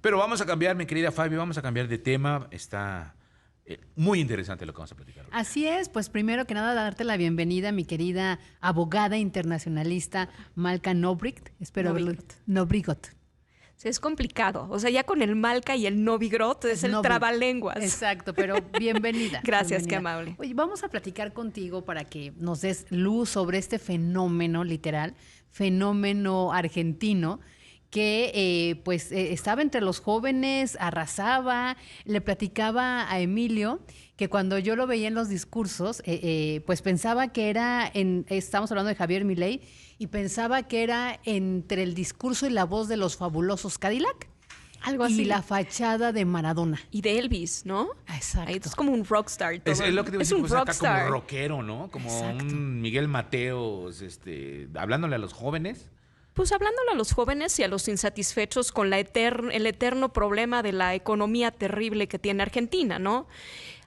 Pero vamos a cambiar, mi querida Fabi, vamos a cambiar de tema. Está muy interesante lo que vamos a platicar hoy. Así es, pues primero que nada darte la bienvenida a mi querida abogada internacionalista Malka Nobrigot. Espero haberlo... Nobrigot. Sí, es complicado. O sea, ya con el Malka y el Novigrot es el trabalenguas. Exacto, pero bienvenida. Gracias, bienvenida. qué amable. Oye, vamos a platicar contigo para que nos des luz sobre este fenómeno literal, fenómeno argentino, que estaba entre los jóvenes, arrasaba. Le platicaba a Emilio que cuando yo lo veía en los discursos, pues pensaba que estamos hablando de Javier Milei, y pensaba que era entre el discurso y la voz de los fabulosos Cadillac. Algo así. Y la fachada de Maradona. Y de Elvis, ¿no? Exacto. Ahí es como un rockstar. Es lo que te iba a decir, un pues, acá rockstar. como rockero, ¿no? Como Exacto. un Miguel Mateos, hablándole a los jóvenes. Pues hablándole a los jóvenes y a los insatisfechos con el eterno problema de la economía terrible que tiene Argentina, ¿no?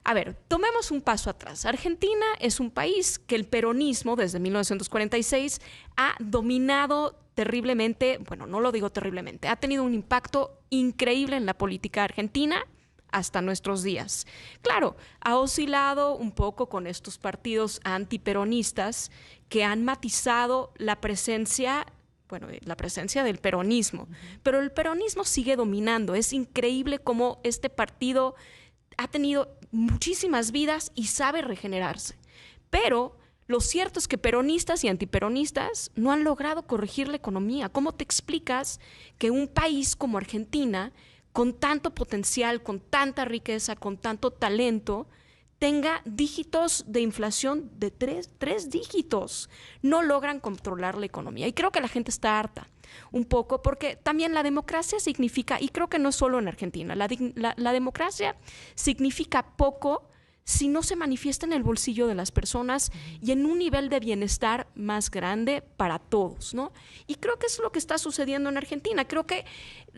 A ver, tomemos un paso atrás. Argentina es un país que el peronismo desde 1946 ha dominado terriblemente, bueno, no lo digo terriblemente, ha tenido un impacto increíble en la política argentina hasta nuestros días. Claro, ha oscilado un poco con estos partidos antiperonistas que han matizado la presencia del peronismo, pero el peronismo sigue dominando. Es increíble cómo este partido ha tenido muchísimas vidas y sabe regenerarse. Pero lo cierto es que peronistas y antiperonistas no han logrado corregir la economía. ¿Cómo te explicas que un país como Argentina, con tanto potencial, con tanta riqueza, con tanto talento, tenga dígitos de inflación de tres dígitos? No logran controlar la economía. Y creo que la gente está harta un poco, porque también la democracia significa, y creo que no solo en Argentina, la democracia significa poco si no se manifiesta en el bolsillo de las personas y en un nivel de bienestar más grande para todos, ¿no? Y creo que eso es lo que está sucediendo en Argentina. Creo que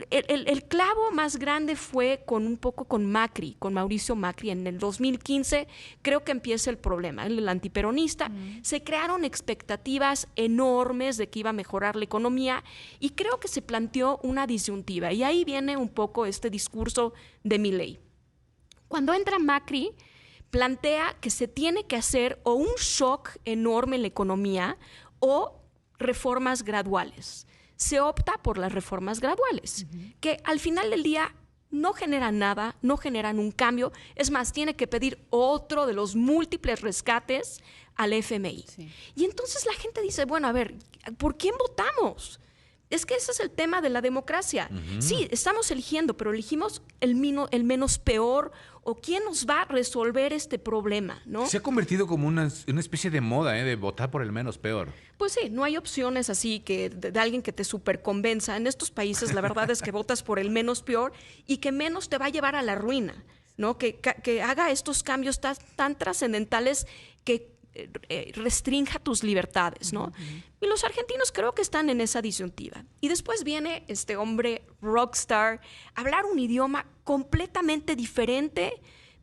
el clavo más grande fue con Macri, con Mauricio Macri. En el 2015 creo que empieza el problema, el antiperonista. Se crearon expectativas enormes de que iba a mejorar la economía y creo que se planteó una disyuntiva. Y ahí viene un poco este discurso de Milei. Cuando entra Macri, plantea que se tiene que hacer o un shock enorme en la economía o reformas graduales. Se opta por las reformas graduales, que al final del día no generan nada, no generan un cambio. Es más, tiene que pedir otro de los múltiples rescates al FMI. Sí. Y entonces la gente dice, bueno, a ver, ¿por quién votamos? Es que ese es el tema de la democracia. Sí, estamos eligiendo, pero elegimos el menos peor, o quién nos va a resolver este problema, ¿no? Se ha convertido como una especie de moda, de votar por el menos peor. Pues sí, no hay opciones así que de alguien que te superconvenza. En estos países la verdad es que votas por el menos peor y que menos te va a llevar a la ruina, ¿no? Que haga estos cambios tan trascendentales que restrinja tus libertades, ¿no? Y los argentinos creo que están en esa disyuntiva. Y después viene este hombre rockstar a hablar un idioma completamente diferente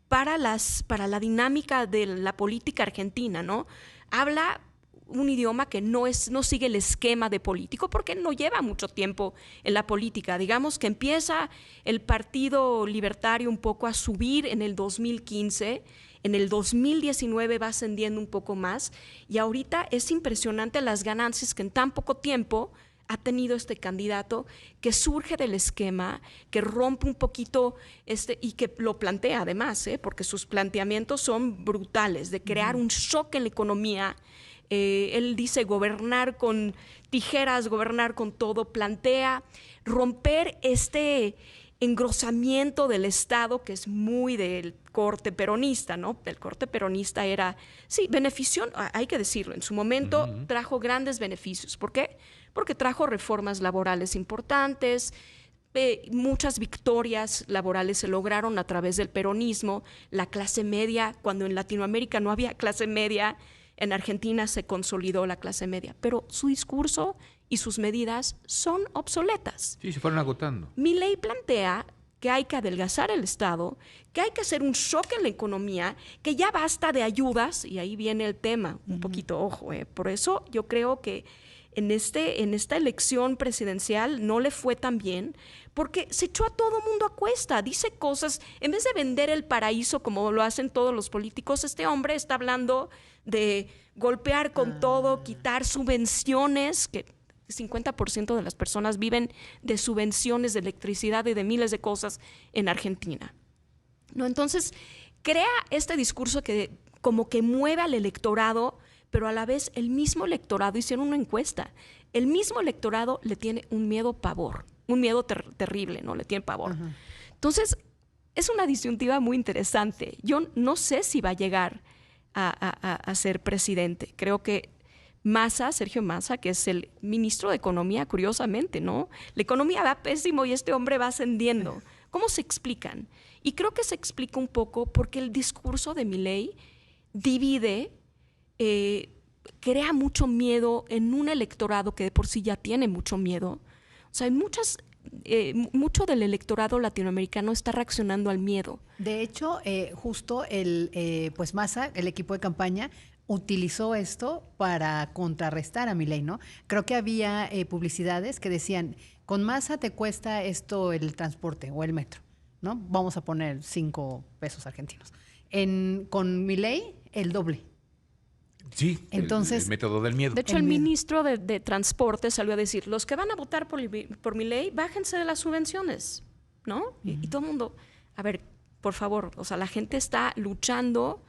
para la dinámica de la política argentina, ¿no? Habla un idioma que no sigue el esquema de político, porque no lleva mucho tiempo en la política. Digamos que empieza el Partido Libertario un poco a subir en el 2015, en el 2019 va ascendiendo un poco más, y ahorita es impresionante las ganancias que en tan poco tiempo ha tenido este candidato, que surge del esquema, que rompe un poquito y que lo plantea además, porque sus planteamientos son brutales, de crear un shock en la economía. Él dice gobernar con tijeras, gobernar con todo, plantea romper este engrosamiento del Estado, que es muy del corte peronista, ¿no? El corte peronista era, sí, benefició, hay que decirlo, en su momento trajo grandes beneficios. ¿Por qué? Porque trajo reformas laborales importantes, muchas victorias laborales se lograron a través del peronismo. La clase media, cuando en Latinoamérica no había clase media, en Argentina se consolidó la clase media, pero su discurso y sus medidas son obsoletas. Sí, se fueron agotando. Milei plantea que hay que adelgazar el Estado, que hay que hacer un shock en la economía, que ya basta de ayudas, y ahí viene el tema, un poquito, ojo, por eso yo creo que en esta elección presidencial no le fue tan bien porque se echó a todo mundo a cuesta, dice cosas, en vez de vender el paraíso como lo hacen todos los políticos, este hombre está hablando de golpear con todo, quitar subvenciones, que el 50% de las personas viven de subvenciones de electricidad y de miles de cosas en Argentina, ¿no? Entonces, crea este discurso que como que mueve al electorado, pero a la vez el mismo electorado, hicieron una encuesta, el mismo electorado le tiene un miedo pavor, un miedo terrible, ¿no? Le tiene pavor. Uh-huh. Entonces, es una disyuntiva muy interesante. Yo no sé si va a llegar a ser presidente. Creo que Sergio Massa, que es el ministro de Economía, curiosamente, ¿no? La economía va pésimo y este hombre va ascendiendo. ¿Cómo se explican? Y creo que se explica un poco porque el discurso de Milei divide, crea mucho miedo en un electorado que de por sí ya tiene mucho miedo. O sea, mucho del electorado latinoamericano está reaccionando al miedo. De hecho, justo pues Massa, el equipo de campaña, utilizó esto para contrarrestar a Milei, ¿no? Creo que había publicidades que decían, con Massa te cuesta esto el transporte o el metro, ¿no? Vamos a poner 5 pesos argentinos. Con Milei, el doble. Sí, entonces, el método del miedo. De hecho, el ministro de Transporte salió a decir, los que van a votar por Milei, bájense de las subvenciones, ¿no? Uh-huh. Y todo el mundo, a ver, por favor, o sea, la gente está luchando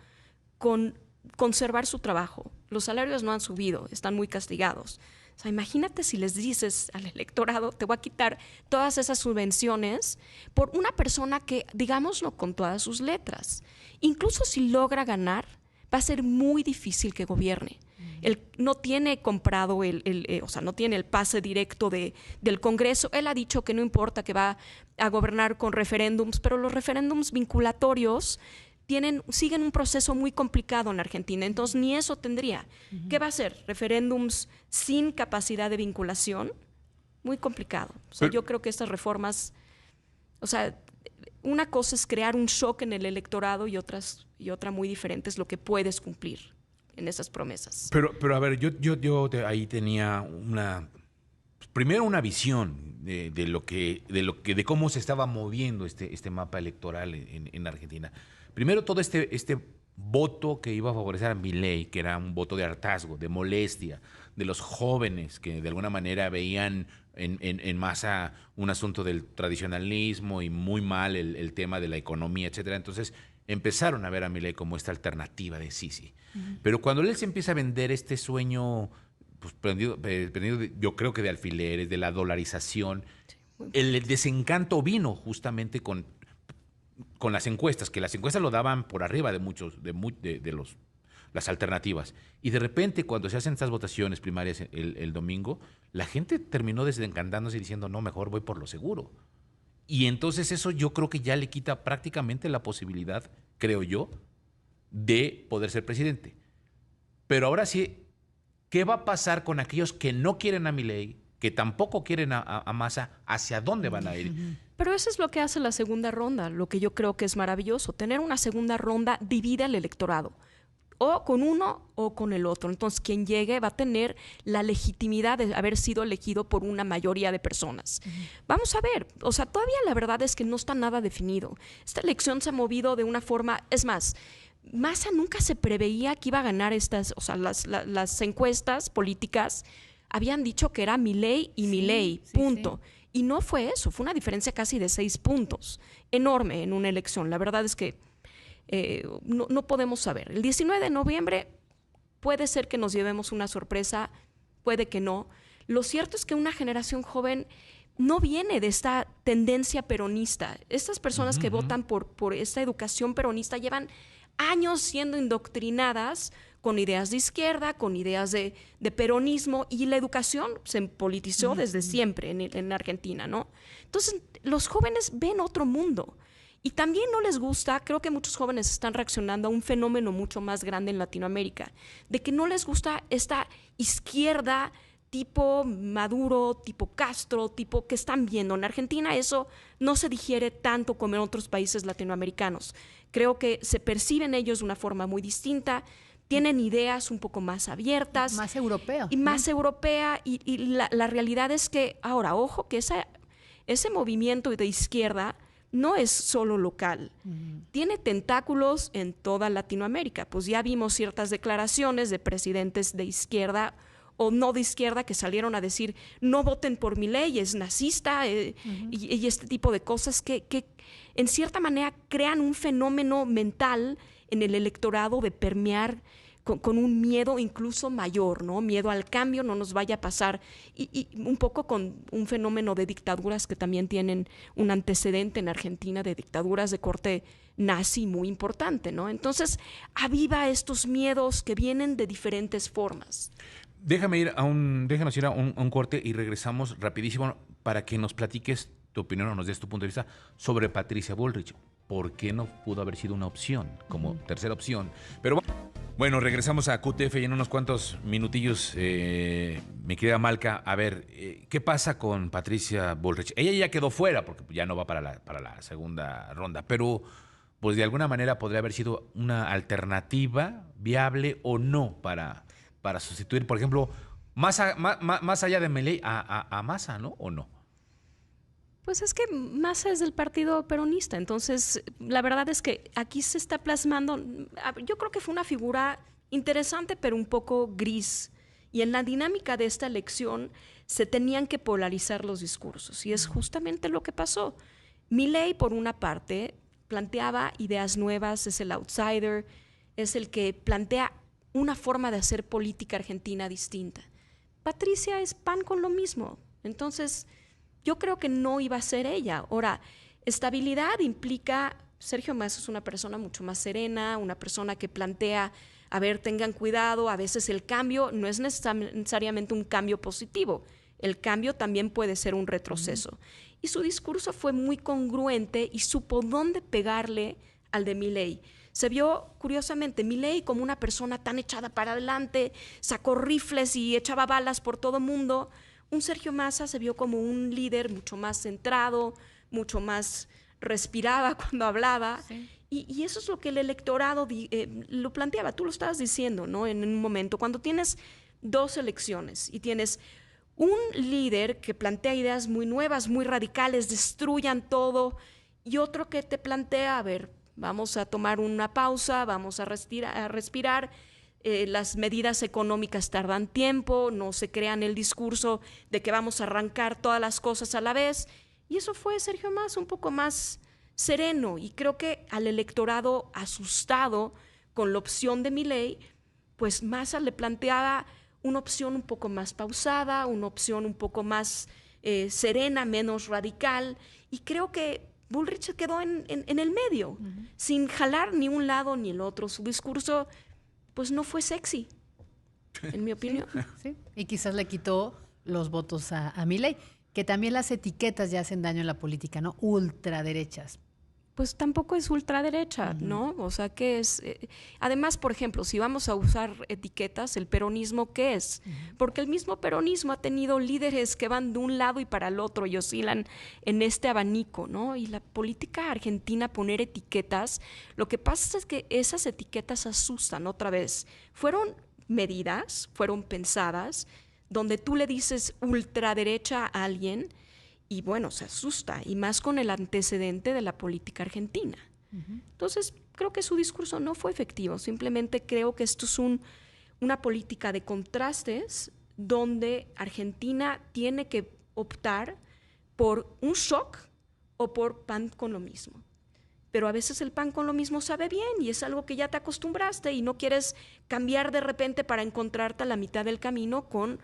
con conservar su trabajo. Los salarios no han subido, están muy castigados. O sea, imagínate si les dices al electorado, te voy a quitar todas esas subvenciones por una persona que, digámoslo con todas sus letras, incluso si logra ganar, va a ser muy difícil que gobierne. Él no tiene comprado o sea, no tiene el pase directo del Congreso. Él ha dicho que no importa, que va a gobernar con referéndums, pero los referéndums vinculatorios siguen un proceso muy complicado en Argentina, entonces ni eso tendría. Uh-huh. ¿Qué va a hacer? ¿Referéndums sin capacidad de vinculación? Muy complicado. O sea, yo creo que estas reformas, o sea, una cosa es crear un shock en el electorado y otra muy diferente es lo que puedes cumplir en esas promesas. Pero a ver, yo ahí tenía primero una visión de cómo se estaba moviendo este mapa electoral en Argentina. Primero, todo este voto que iba a favorecer a Milei, que era un voto de hartazgo, de molestia, de los jóvenes que de alguna manera veían en Massa un asunto del tradicionalismo y muy mal el tema de la economía, etcétera. Entonces empezaron a ver a Milei como esta alternativa de Sisi. Uh-huh. Pero cuando él se empieza a vender este sueño, pues prendido yo creo que de alfileres, de la dolarización, sí, el desencanto vino justamente con las encuestas, que las encuestas lo daban por arriba de muchos, las alternativas. Y de repente, cuando se hacen estas votaciones primarias el domingo, la gente terminó desencantándose y diciendo, no, mejor voy por lo seguro. Y entonces eso yo creo que ya le quita prácticamente la posibilidad, creo yo, de poder ser presidente. Pero ahora sí, ¿qué va a pasar con aquellos que no quieren a Milei, que tampoco quieren a Massa? ¿Hacia dónde van a ir? Pero eso es lo que hace la segunda ronda, lo que yo creo que es maravilloso. Tener una segunda ronda divide al electorado, o con uno o con el otro. Entonces, quien llegue va a tener la legitimidad de haber sido elegido por una mayoría de personas. Uh-huh. Vamos a ver, o sea, todavía la verdad es que no está nada definido. Esta elección se ha movido de una forma, es más, Massa nunca se preveía que iba a ganar las encuestas políticas habían dicho que era Milei y Milei, punto. Sí. Y no fue eso, fue una diferencia casi de 6 puntos, enorme en una elección. La verdad es que no podemos saber. El 19 de noviembre puede ser que nos llevemos una sorpresa, puede que no. Lo cierto es que una generación joven no viene de esta tendencia peronista. Estas personas que votan por esta educación peronista llevan años siendo indoctrinadas con ideas de izquierda, con ideas de peronismo, y la educación se politizó desde siempre en Argentina, ¿no? Entonces, los jóvenes ven otro mundo y también no les gusta, creo que muchos jóvenes están reaccionando a un fenómeno mucho más grande en Latinoamérica, de que no les gusta esta izquierda tipo Maduro, tipo Castro, tipo que están viendo. En Argentina eso no se digiere tanto como en otros países latinoamericanos. Creo que se perciben ellos de una forma muy distinta, tienen ideas un poco más abiertas. Más europeo. Y más europea. Y la realidad es que, ahora, ojo, que ese movimiento de izquierda no es solo local. Tiene tentáculos en toda Latinoamérica. Pues ya vimos ciertas declaraciones de presidentes de izquierda o no de izquierda que salieron a decir no voten por Milei, es nazista, y este tipo de cosas que en cierta manera crean un fenómeno mental en el electorado de permear con un miedo incluso mayor, ¿no? Miedo al cambio, no nos vaya a pasar, y un poco con un fenómeno de dictaduras que también tienen un antecedente en Argentina, de dictaduras de corte nazi muy importante, ¿no? Entonces, aviva estos miedos que vienen de diferentes formas. Déjanos ir a un corte y regresamos rapidísimo para que nos platiques tu opinión o nos des tu punto de vista sobre Patricia Bullrich. ¿Por qué no pudo haber sido una opción como tercera opción? Pero bueno, regresamos a QTF y en unos cuantos minutillos, mi querida Malca, a ver, ¿qué pasa con Patricia Bullrich? Ella ya quedó fuera porque ya no va para la segunda ronda, pero pues de alguna manera podría haber sido una alternativa viable o no para sustituir, por ejemplo, más allá de Milei a Massa, ¿no? ¿O no? Pues es que Massa es del partido peronista, entonces la verdad es que aquí se está plasmando, yo creo que fue una figura interesante pero un poco gris, y en la dinámica de esta elección se tenían que polarizar los discursos y es justamente lo que pasó. Milei, por una parte, planteaba ideas nuevas, es el outsider, es el que plantea una forma de hacer política argentina distinta. Patricia es pan con lo mismo, entonces yo creo que no iba a ser ella. Ahora, estabilidad implica, Sergio Massa es una persona mucho más serena, una persona que plantea, a ver, tengan cuidado, a veces el cambio no es necesariamente un cambio positivo, el cambio también puede ser un retroceso. Y su discurso fue muy congruente y supo dónde pegarle al de Milei. Se vio, curiosamente, Milei como una persona tan echada para adelante, sacó rifles y echaba balas por todo mundo. Un Sergio Massa se vio como un líder mucho más centrado, mucho más respiraba cuando hablaba. Sí. Y eso es lo que el electorado lo planteaba. Tú lo estabas diciendo, ¿no? En un momento, cuando tienes dos elecciones y tienes un líder que plantea ideas muy nuevas, muy radicales, destruyan todo, y otro que te plantea, a ver, vamos a tomar una pausa, vamos a respirar. Las medidas económicas tardan tiempo, no se crean el discurso de que vamos a arrancar todas las cosas a la vez. Y eso fue Sergio Massa un poco más sereno. Y creo que al electorado asustado con la opción de Milei, pues Massa le planteaba una opción un poco más pausada, una opción un poco más serena, menos radical. Y creo que Bullrich quedó en el medio, sin jalar ni un lado ni el otro. Su discurso pues no fue sexy, en mi opinión. Sí. Y quizás le quitó los votos a Milei, que también las etiquetas ya hacen daño en la política, ¿no? Ultraderechas. Pues tampoco es ultraderecha, ¿no? O sea, ¿qué es? Además, por ejemplo, si vamos a usar etiquetas, ¿el peronismo qué es? Porque el mismo peronismo ha tenido líderes que van de un lado y para el otro y oscilan en este abanico, ¿no? Y la política argentina, poner etiquetas, lo que pasa es que esas etiquetas asustan otra vez. Fueron medidas, fueron pensadas, donde tú le dices ultraderecha a alguien y bueno, se asusta, y más con el antecedente de la política argentina. Entonces, creo que su discurso no fue efectivo, simplemente creo que esto es una política de contrastes donde Argentina tiene que optar por un shock o por pan con lo mismo. Pero a veces el pan con lo mismo sabe bien y es algo que ya te acostumbraste y no quieres cambiar de repente para encontrarte a la mitad del camino con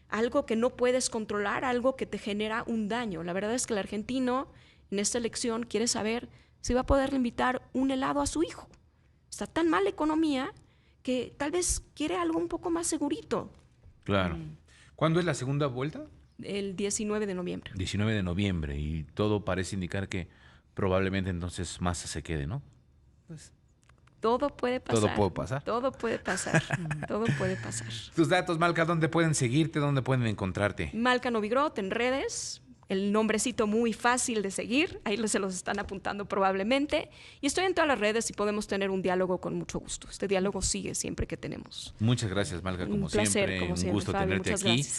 algo que no puedes controlar, algo que te genera un daño. La verdad es que el argentino en esta elección quiere saber si va a poder invitar un helado a su hijo. Está tan mal la economía que tal vez quiere algo un poco más segurito. Claro. ¿Cuándo es la segunda vuelta? El 19 de noviembre. 19 de noviembre, y todo parece indicar que probablemente entonces Massa se quede, ¿no? Pues todo puede pasar. Todo puede pasar. Todo puede pasar. Todo puede pasar. Tus datos, Malca, ¿dónde pueden seguirte? ¿Dónde pueden encontrarte? Malca Novigrot en redes, el nombrecito muy fácil de seguir, ahí se los están apuntando probablemente. Y estoy en todas las redes y podemos tener un diálogo con mucho gusto. Este diálogo sigue siempre que tenemos. Muchas gracias, Malca, como Un placer, siempre. como Un siempre, gusto Fabio, tenerte muchas aquí. gracias.